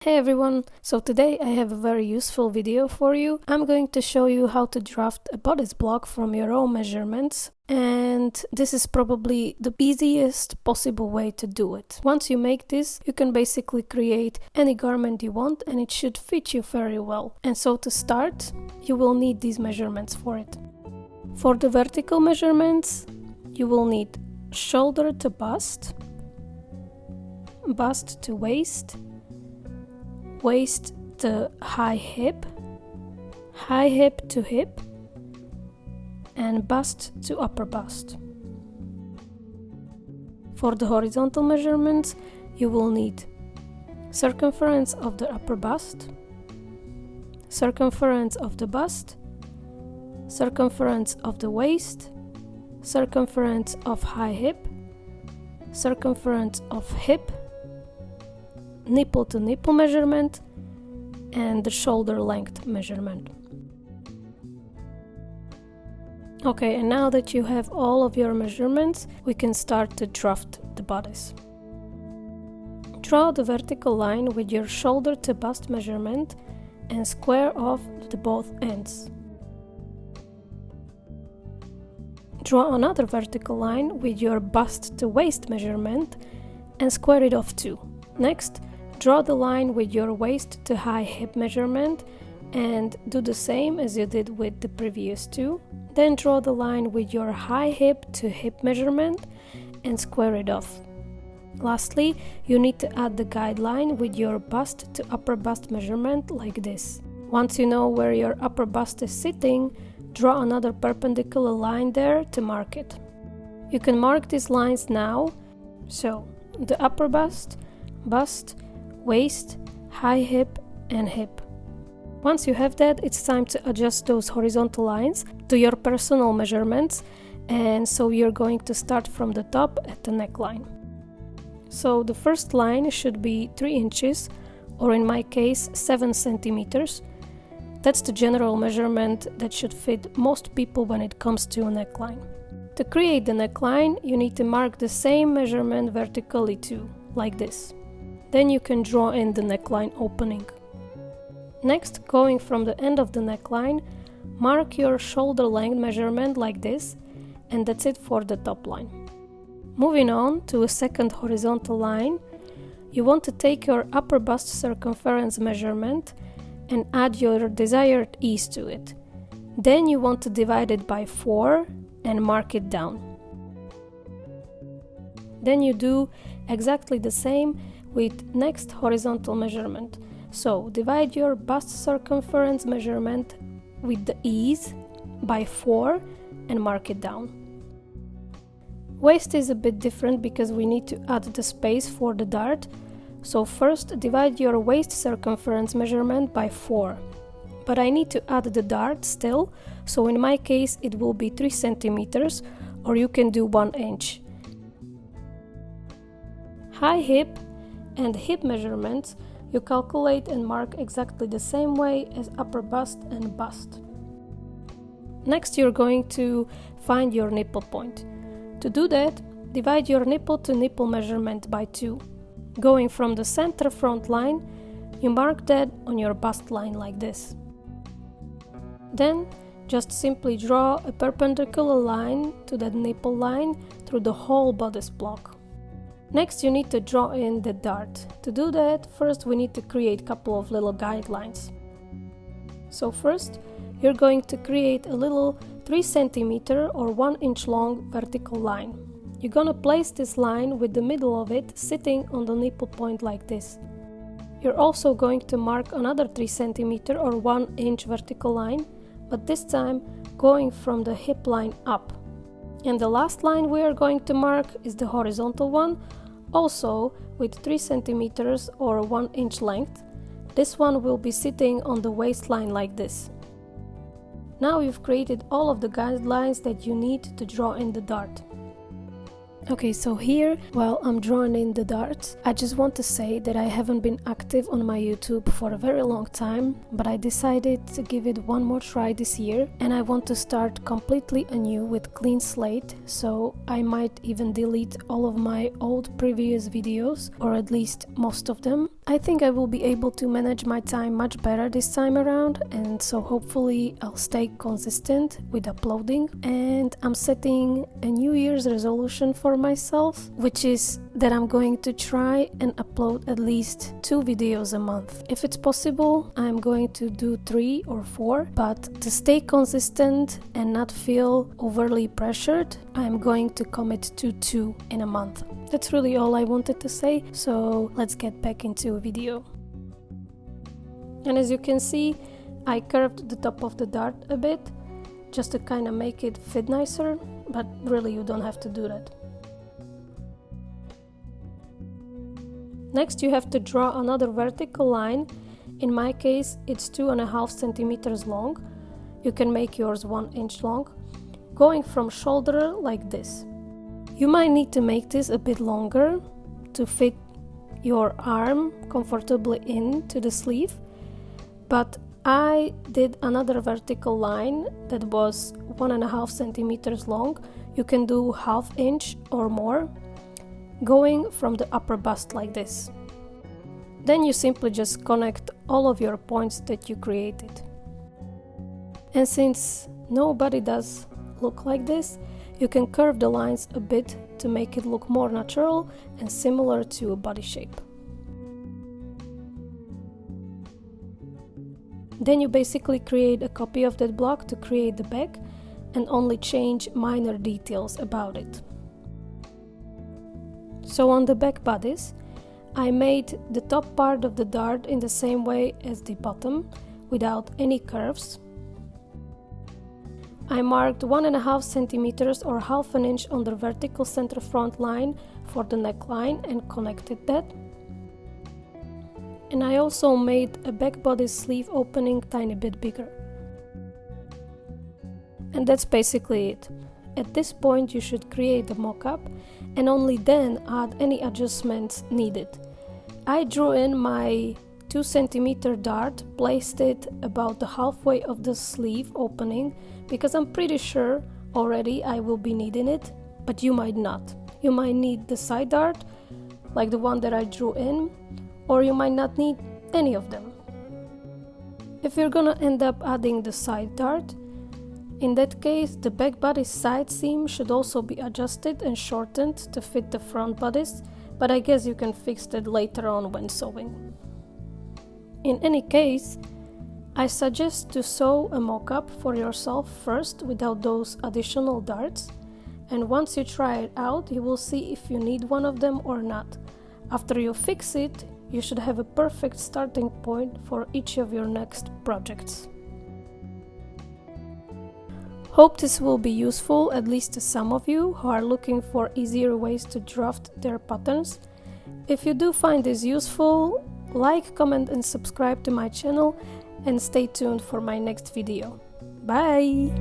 Hey everyone, so today I have a very useful video for you. I'm going to show you how to draft a bodice block from your own measurements, and this is probably the easiest possible way to do it. Once you make this, you can basically create any garment you want and it should fit you very well. And so to start, you will need these measurements for it. For the vertical measurements, you will need shoulder to bust, bust to waist, waist to high hip to hip, and bust to upper bust. For the horizontal measurements, you will need circumference of the upper bust, circumference of the bust, circumference of the waist, circumference of high hip, circumference of hip, nipple to nipple measurement, and the shoulder length measurement. Okay, and now that you have all of your measurements, we can start to draft the bodice. Draw the vertical line with your shoulder to bust measurement and square off the both ends. Draw another vertical line with your bust to waist measurement and square it off too. Next, draw the line with your waist to high hip measurement and do the same as you did with the previous two. Then draw the line with your high hip to hip measurement and square it off. Lastly, you need to add the guideline with your bust to upper bust measurement like this. Once you know where your upper bust is sitting, draw another perpendicular line there to mark it. You can mark these lines now. So, the upper bust, waist, high hip, and hip. Once you have that, it's time to adjust those horizontal lines to your personal measurements, and so you're going to start from the top at the neckline. So the first line should be 3 inches, or in my case 7 centimeters. That's the general measurement that should fit most people when it comes to a neckline. To create the neckline, you need to mark the same measurement vertically too, like this. Then you can draw in the neckline opening. Next, going from the end of the neckline, mark your shoulder length measurement like this, and that's it for the top line. Moving on to a second horizontal line, you want to take your upper bust circumference measurement and add your desired ease to it. Then you want to divide it by 4 and mark it down. Then you do exactly the same with next horizontal measurement. So divide your bust circumference measurement with the ease by 4 and mark it down. Waist is a bit different because we need to add the space for the dart. So first divide your waist circumference measurement by 4. But I need to add the dart still, so in my case it will be 3 centimeters, or you can do 1 inch. High hip and hip measurements you calculate and mark exactly the same way as upper bust and bust. Next, you're going to find your nipple point. To do that, divide your nipple to nipple measurement by 2. Going from the center front line, you mark that on your bust line like this. Then, just simply draw a perpendicular line to that nipple line through the whole bodice block. Next, you need to draw in the dart. To do that, first we need to create a couple of little guidelines. So first, you're going to create a little 3 centimeter or 1 inch long vertical line. You're gonna place this line with the middle of it sitting on the nipple point like this. You're also going to mark another 3 centimeter or 1 inch vertical line, but this time going from the hip line up. And the last line we are going to mark is the horizontal one, also with 3 centimeters or 1 inch length. This one will be sitting on the waistline like this. Now you've created all of the guidelines that you need to draw in the dart. Okay, so here, while I'm drawing in the darts, I just want to say that I haven't been active on my YouTube for a very long time, but I decided to give it one more try this year, and I want to start completely anew with clean slate, so I might even delete all of my old previous videos, or at least most of them. I think I will be able to manage my time much better this time around, and so hopefully I'll stay consistent with uploading. And I'm setting a New Year's resolution for myself, which is that I'm going to try and upload at least 2 videos a month. If it's possible, I'm going to do 3 or 4, but to stay consistent and not feel overly pressured, I'm going to commit to 2 in a month. That's really all I wanted to say, so let's get back into a video. And as you can see, I curved the top of the dart a bit, just to kind of make it fit nicer, but really you don't have to do that. Next you have to draw another vertical line. In my case it's 2.5 centimeters long. You can make yours 1 inch long, going from shoulder like this. You might need to make this a bit longer to fit your arm comfortably into the sleeve, but I did another vertical line that was 1.5 centimeters long. You can do 1/2 inch or more, going from the upper bust like this. Then you simply just connect all of your points that you created. And since nobody does look like this, you can curve the lines a bit to make it look more natural and similar to a body shape. Then you basically create a copy of that block to create the back and only change minor details about it. So on the back bodice, I made the top part of the dart in the same way as the bottom, without any curves. I marked 1.5 centimeters or 1/2 inch on the vertical center front line for the neckline and connected that. And I also made a back bodice sleeve opening tiny bit bigger. And that's basically it. At this point you should create the mock-up and only then add any adjustments needed. I drew in my 2 centimeter dart, placed it about the halfway of the sleeve opening because I'm pretty sure already I will be needing it, but you might not. You might need the side dart, like the one that I drew in, or you might not need any of them. If you're gonna end up adding the side dart, in that case the back bodice side seam should also be adjusted and shortened to fit the front bodice, but I guess you can fix that later on when sewing. In any case, I suggest to sew a mock-up for yourself first without those additional darts, and once you try it out you will see if you need one of them or not. After you fix it, you should have a perfect starting point for each of your next projects. Hope this will be useful at least to some of you who are looking for easier ways to draft their patterns. If you do find this useful, like, comment and subscribe to my channel and stay tuned for my next video. Bye!